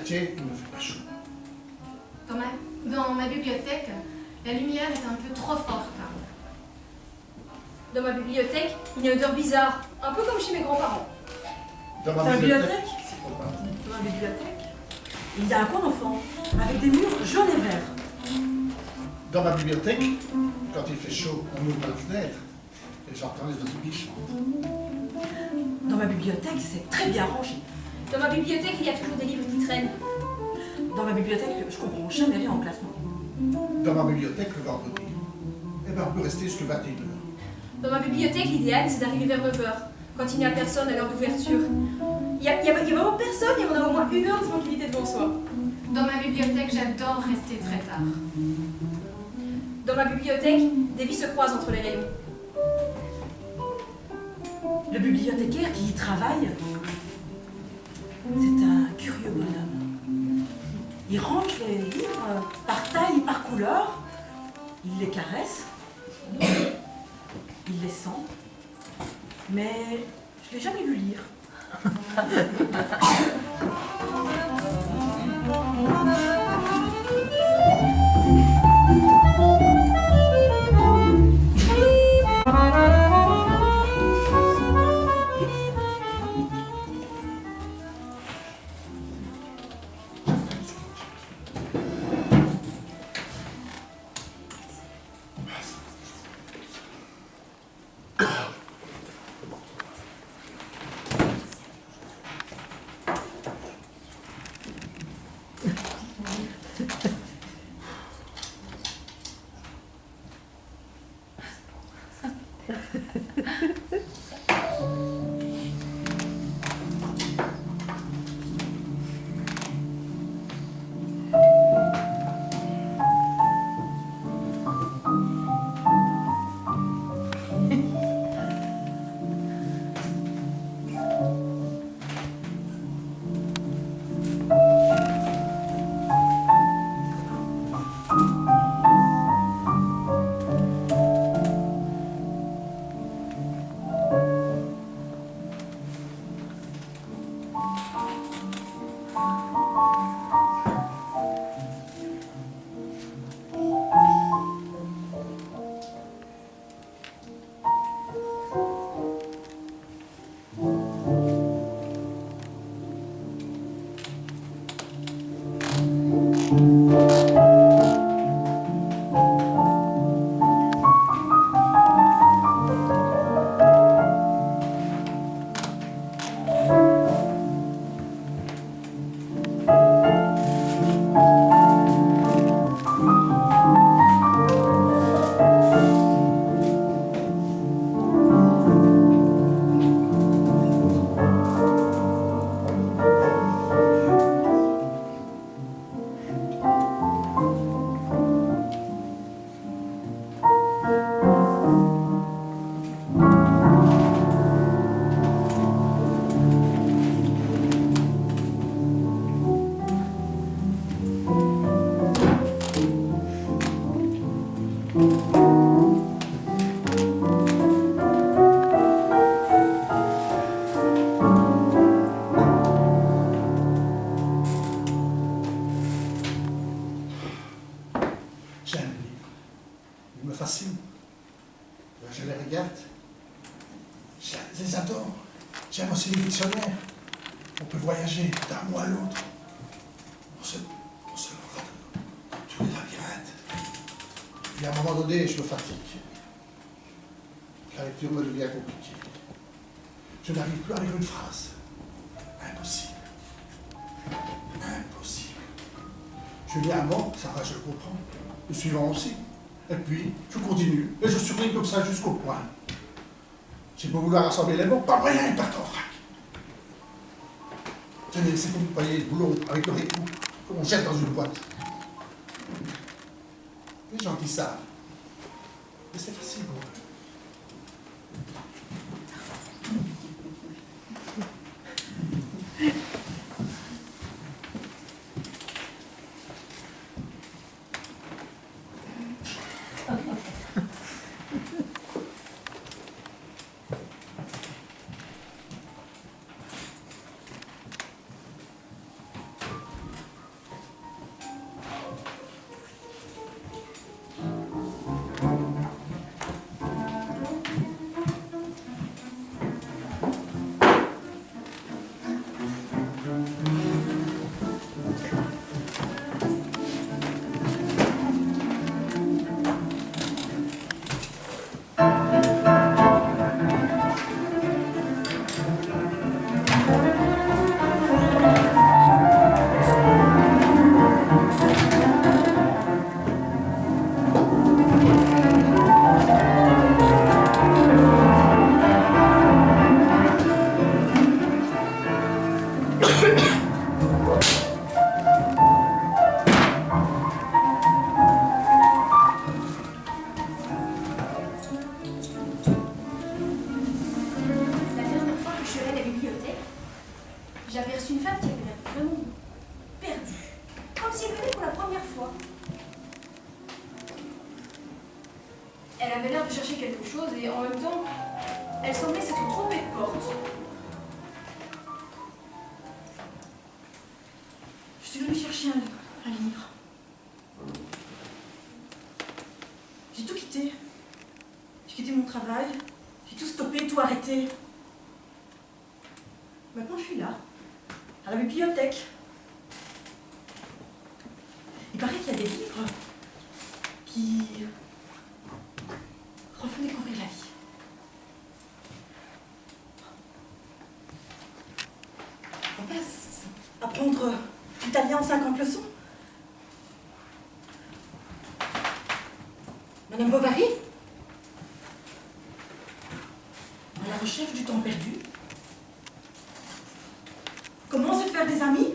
métier, il ne fait pas chaud. Dans ma bibliothèque, la lumière est un peu trop forte. Dans ma bibliothèque, il y a une odeur bizarre, un peu comme chez mes grands-parents. Dans ma bibliothèque, c'est trop bas. Dans ma bibliothèque, il y a un coin enfant, avec des murs jaunes et verts. Dans ma bibliothèque, quand il fait chaud, on ouvre la fenêtre et j'entends les autres qui chantent. Dans ma bibliothèque, c'est très bien rangé. Dans ma bibliothèque, il y a toujours des livres qui traînent. Dans ma bibliothèque, je comprends jamais rien en classement. Dans ma bibliothèque, le vendredi, eh ben, on peut rester jusqu'à 21h. Dans ma bibliothèque, l'idéal, c'est d'arriver vers 9h, quand il n'y a personne à l'heure d'ouverture. Il y a vraiment personne et on a au moins 1 heure de tranquillité devant soi. Dans ma bibliothèque, j'adore rester très tard. Dans ma bibliothèque, des vies se croisent entre les rayons. Le bibliothécaire qui y travaille, c'est un curieux bonhomme. Il range les livres par taille et par couleur, il les caresse, il les sent, mais je ne l'ai jamais vu lire. J'aime les livres. Ils me fascinent. Je les regarde. Je les adore. J'aime aussi les dictionnaires. On peut voyager d'un mot à l'autre. On se voit dans tous les labyrinthes. Et à un moment donné, je me fatigue. La lecture me devient compliquée. Je n'arrive plus à lire une phrase. Impossible. Impossible. Je lis un mot, ça va, je le comprends. Le suivant aussi. Et puis, je continue. Et je surligne comme ça jusqu'au point. J'ai beau vouloir rassembler les mots, pas moyen, ils partent en vrac. Tenez, c'est comme vous voyez le boulot avec le récou, qu'on jette dans une boîte. Les gens qui savent. Mais c'est facile pour eux. Elle avait l'air de chercher quelque chose et en même temps, elle semblait s'être trompée de porte. Je suis venue chercher un livre. J'ai tout quitté. J'ai quitté mon travail. J'ai tout stoppé, tout arrêté. Maintenant, je suis là, à la bibliothèque. Il paraît qu'il y a des livres qui refont découvrir la vie. On passe apprendre l'italien en 50 leçons. Madame Bovary, à la recherche du temps perdu. Comment se faire des amis?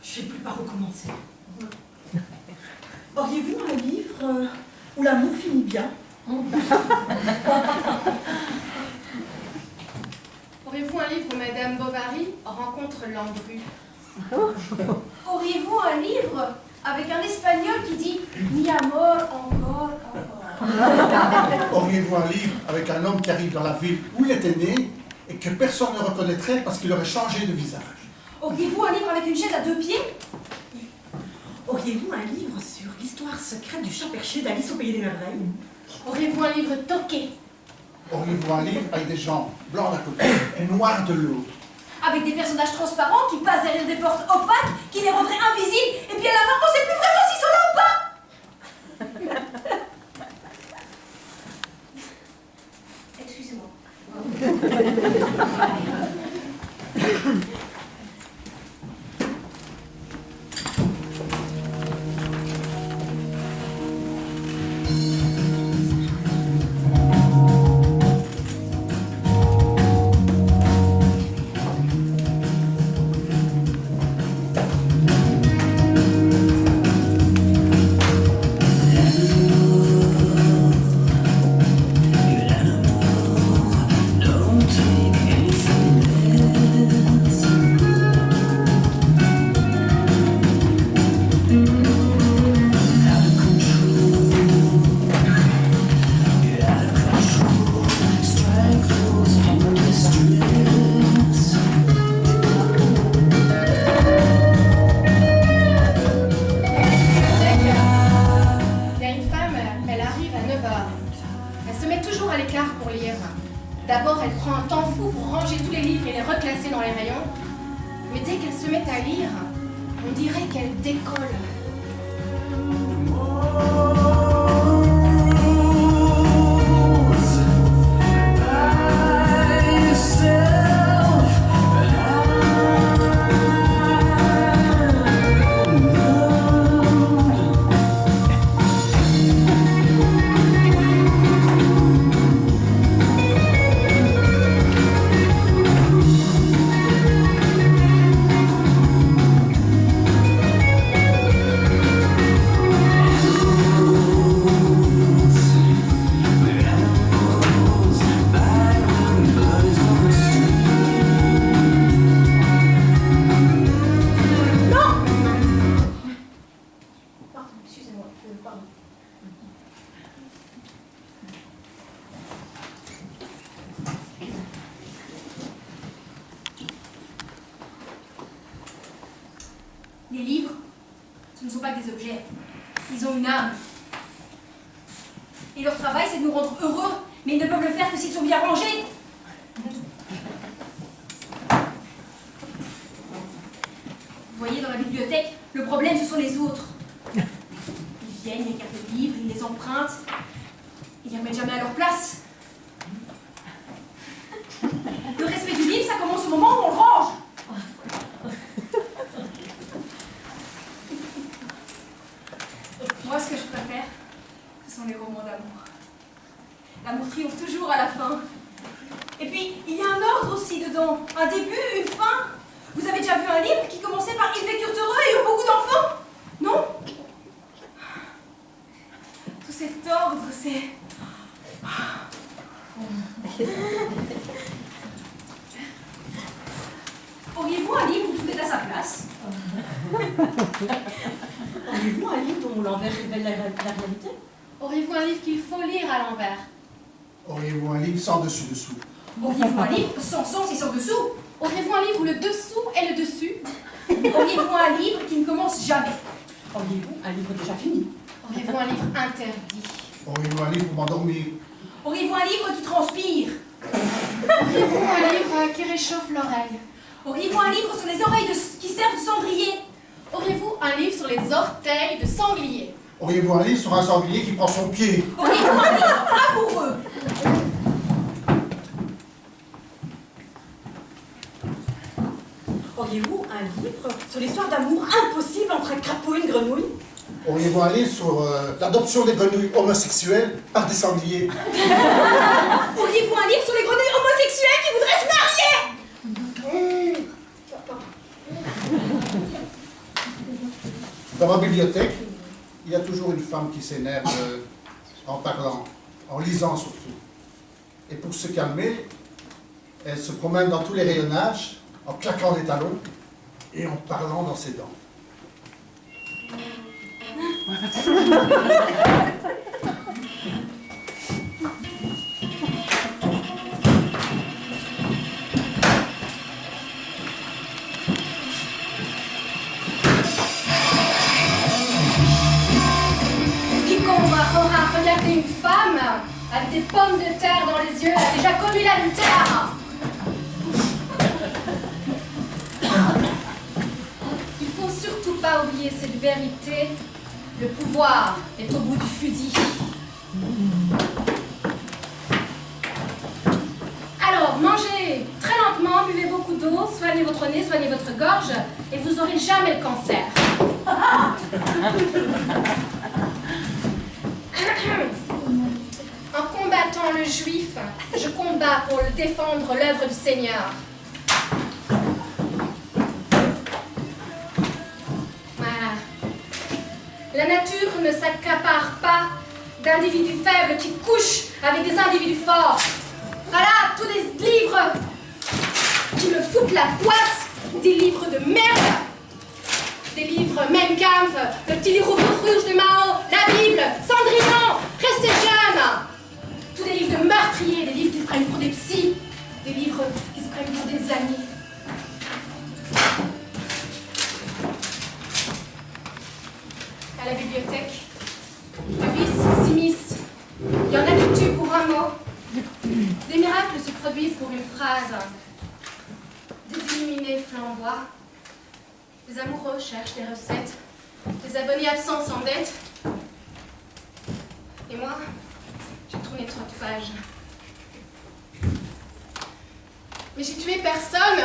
Je ne sais plus par où commencer. Auriez-vous un livre où l'amour finit bien? Auriez-vous un livre où Madame Bovary rencontre Lambrue? Auriez-vous un livre avec un espagnol qui dit « Mi amor, encore, encore ». Auriez-vous un livre avec un homme qui arrive dans la ville où il était né et que personne ne reconnaîtrait parce qu'il aurait changé de visage? Auriez-vous un livre avec une chaise à 2 pieds? Auriez-vous un livre sur l'histoire secrète du chat perché d'Alice au Pays des Merveilles? Auriez-vous un livre toqué? Auriez-vous un livre avec des gens blancs d'un côté et noirs de l'autre? Avec des personnages transparents qui passent derrière des portes opaques, qui les rendraient invisibles, et puis à la fin, on ne sait plus vraiment s'ils sont là ou pas. Excusez-moi. D'abord, elle prend un temps fou pour ranger tous les livres et les reclasser dans les rayons. Mais dès qu'elle se met à lire, on dirait qu'elle décolle. Les livres, ce ne sont pas que des objets. Ils ont une âme. Et leur travail, c'est de nous rendre heureux, mais ils ne peuvent le faire que s'ils sont bien rangés. Vous voyez, dans la bibliothèque, le problème, ce sont les autres. Ils viennent, ils regardent les livres, ils les empruntent, ils les remettent jamais à leur place. Le respect du livre, ça commence au moment où on le range. Moi, ce que je préfère, ce sont les romans d'amour. L'amour triomphe toujours à la fin. Et puis, il y a un ordre aussi dedans. Un début, une fin. Vous avez déjà vu un livre qui commençait par « Ils vécurent heureux et eurent beaucoup d'enfants » ? Non ? Tout cet ordre, c'est... Auriez-vous un livre où tout est à sa place ? Auriez-vous un livre dont l'envers révèle la réalité? Auriez-vous un livre qu'il faut lire à l'envers? Auriez-vous un livre sans dessus-dessous? Auriez-vous un livre sans sens et sans dessous? Auriez-vous un livre où le dessous est le dessus? Auriez-vous un livre qui ne commence jamais? Auriez-vous un livre déjà fini? Auriez-vous un livre interdit? Auriez-vous un livre pour m'endormir? Auriez-vous un livre qui transpire? Auriez-vous un livre qui réchauffe l'oreille? Auriez-vous un livre sur les oreilles qui servent de cendrier? Auriez-vous un livre sur les orteils de sanglier? Auriez-vous un livre sur un sanglier qui prend son pied? Auriez-vous un livre amoureux? Auriez-vous un livre sur l'histoire d'amour impossible entre un crapaud et une grenouille? Auriez-vous un livre sur l'adoption des grenouilles homosexuelles par des sangliers? Auriez-vous un livre sur les grenouilles homosexuelles qui voudraient se marier? Dans ma bibliothèque, il y a toujours une femme qui s'énerve en parlant, en lisant surtout. Et pour se calmer, elle se promène dans tous les rayonnages, en claquant des talons et en parlant dans ses dents. Quiconque aura regardé une femme avec des pommes de terre dans les yeux a déjà connu l'adultère. Il faut surtout pas oublier cette vérité. Le pouvoir est au bout du fusil. Alors, mangez très lentement, buvez beaucoup d'eau, soignez votre nez, soignez votre gorge, et vous n'aurez jamais le cancer. En combattant le juif, je combats pour le défendre l'œuvre du Seigneur. Voilà. La nature ne s'accapare pas d'individus faibles qui couchent avec des individus forts. Voilà, tous des livres qui me foutent la poisse, des livres de merde, des livres Mein Kampf, le petit livre rouge de Mao, la Bible, Cendrillon, Restez jeune. Tous des livres de meurtriers, des livres qui se prennent pour des psys, des livres qui se prennent pour des amis. À la bibliothèque, Vis, Simis, il y en a qui tuent pour un mot. Des miracles se produisent pour une phrase. Des illuminés flamboient. Des amoureux cherchent des recettes. Des abonnés absents s'endettent. Et moi, j'ai tourné trop de pages. Mais j'ai tué personne.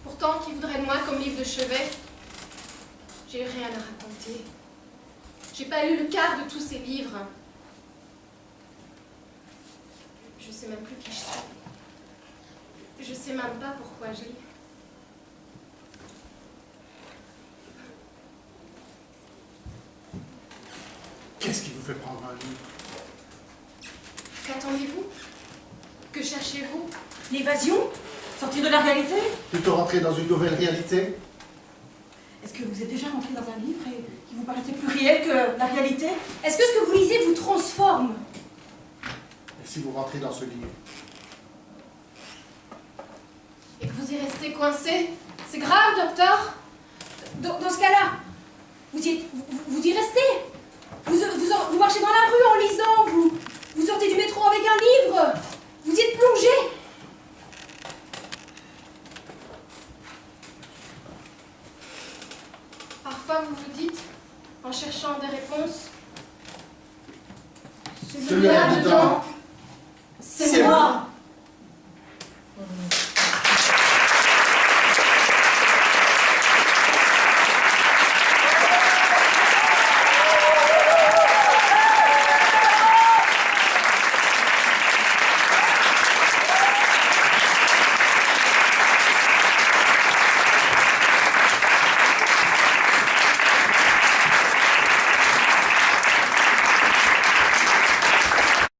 Pourtant, qui voudrait de moi comme livre de chevet? J'ai rien à raconter. J'ai pas lu le quart de tous ces livres. Je sais même plus qui je suis. Je sais même pas pourquoi je lis. Qu'est-ce qui vous fait prendre un livre? Qu'attendez-vous? Que cherchez-vous? L'évasion? Sortir de la réalité? Plutôt rentrer dans une nouvelle réalité? Est-ce que vous êtes déjà rentré dans un livre et qui vous paraissait plus réel que la réalité? Est-ce que ce que vous lisez vous transforme? Et si vous rentrez dans ce livre? Et que vous y restez coincé? C'est grave, docteur? Dans ce cas-là, vous y restez? Vous marchez dans la rue en lisant, vous sortez du métro avec un livre, vous y êtes plongé. Parfois vous vous dites, en cherchant des réponses, celui-là dedans